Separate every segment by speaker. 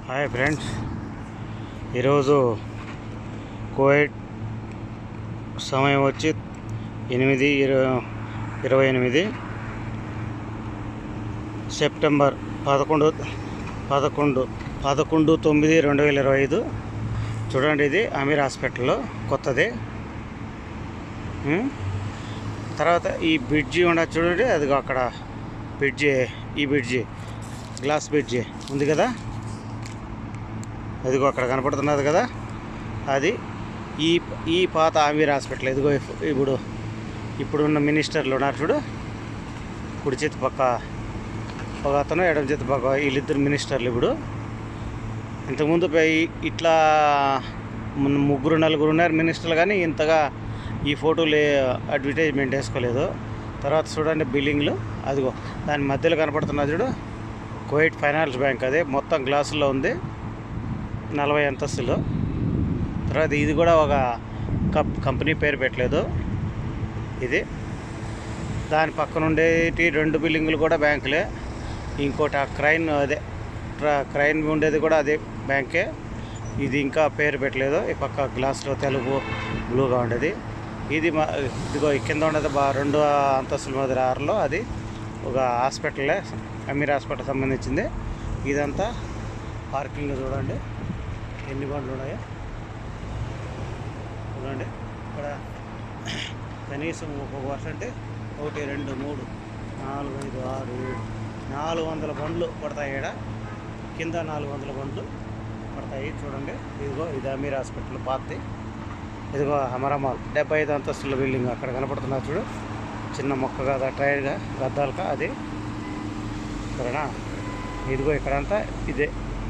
Speaker 1: Hi friends, ఈరోజు Covid సమయం వచ్చి 8/28 సెప్టెంబర్ 11/9/2025. చూడండి, ఇది అమీర్ హాస్పిటల్లో కొత్తది. తర్వాత ఈ బ్రిడ్జి ఉండదు చూడండి, అదిగో అక్కడ బ్రిడ్జి, ఈ బ్రిడ్జి గ్లాస్ బ్రిడ్జి ఉంది కదా, అదిగో అక్కడ కనపడుతున్నది కదా, అది ఈ పాత అమీర్ హాస్పిటల్. ఇదిగో ఇప్పుడున్న మినిస్టర్లు ఉన్నారు చూడు, కుడి చేతి పక్క ఒక అతను, ఎడమ చేతి పక్క వీళ్ళిద్దరు మినిస్టర్లు. ఇప్పుడు ఇంతకుముందు ఇట్లా 3-4 ఉన్నారు మినిస్టర్లు, కానీ ఇంతగా ఈ ఫోటోలు అడ్వర్టైజ్మెంట్ వేసుకోలేదు. తర్వాత చూడండి బిల్డింగ్లు, అదిగో దాని మధ్యలో కనపడుతున్నది చూడు, కువైట్ ఫైనాన్స్ బ్యాంక్. అదే మొత్తం గ్లాసుల్లో ఉంది, 40 అంతస్తులు. తర్వాత ఇది కూడా ఒక కంపెనీ పేరు పెట్టలేదు ఇది. దాని పక్కన ఉండేటి 2 బిల్డింగులు కూడా బ్యాంకులే. ఇంకోటి ఆ క్రైన్ ఉండేది కూడా అదే బ్యాంకే. ఇది ఇంకా పేరు పెట్టలేదు. ఈ పక్క గ్లాసులో తెలుగు బ్లూగా ఉండేది. ఇదిగో కింద ఉండేది 2 అంతస్తుల మీద 6లో, అది ఒక హాస్పిటలే, అమీర్ హాస్పిటల్ సంబంధించింది. ఇదంతా పార్కింగ్ చూడండి, ఎన్ని బండ్లు ఉన్నాయో చూడండి. ఇక్కడ కనీసం ఒక్కొక్క వర్షం అంటే 1, 2, 3, 4, 5, 6, 7, 400 బండ్లు పడతాయి. ఇక్కడ కింద 400 బండ్లు పడతాయి చూడండి. ఇదిగో ఇది అమీర్ హాస్పిటల్ పాతది. ఇదిగో అమరమాల్ 75 అంతస్తుల బిల్డింగ్ అక్కడ కనపడుతున్నా చూడు, చిన్న మొక్క కదా, ట్రైన్గా గద్దాలక అది సరేనా. ఇదిగో ఇక్కడంతా ఇదే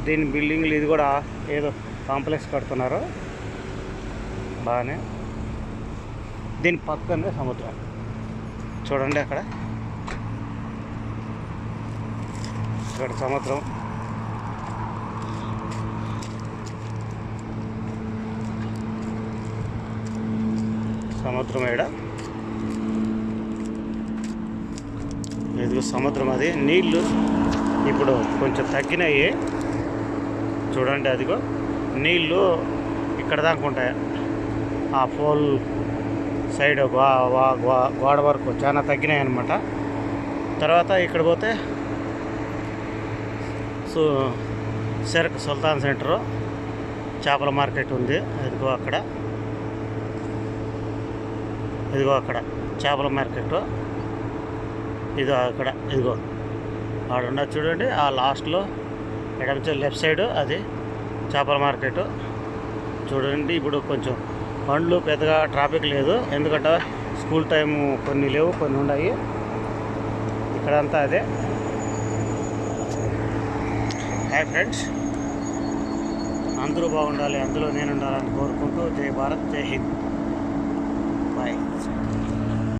Speaker 1: దీని బిల్డింగ్లు. ఇది కూడా ఏదో కాంప్లెక్స్ కడుతున్నారు బాగానే. దీని పక్కనే సముద్రం చూడండి, అక్కడ సముద్రం. సముద్రం ఇదిగో సముద్రం. అది నీళ్ళు ఇప్పుడు కొంచెం తగ్గినాయి చూడండి. అదిగో నీళ్ళు ఇక్కడ దాకా ఉంటాయి, ఆ పోల్ సైడ్ గోడ వరకు చాలా తగ్గినాయి అన్నమాట. తర్వాత ఇక్కడ పోతే షేక్ సుల్తాన్ సెంటరు, చేపల మార్కెట్ ఉంది. ఇదిగో అక్కడ చేపల మార్కెట్. ఇదిగో ఆడున్న చూడండి, ఆ లాస్ట్లో ఎడమ లెఫ్ట్ సైడ్ అది చేపల మార్కెట్ చూడండి. ఇప్పుడు కొంచెం బండ్లు పెద్దగా ట్రాఫిక్ లేదు, ఎందుకంటే స్కూల్ టైము కొన్ని లేవు, కొన్ని ఉన్నాయి ఇక్కడంతా. అదే హాయ్ ఫ్రెండ్స్, అందరూ బాగుండాలి, అందులో నేను ఉండాలని కోరుకుంటూ జై భారత్, జై హింద్, బాయ్.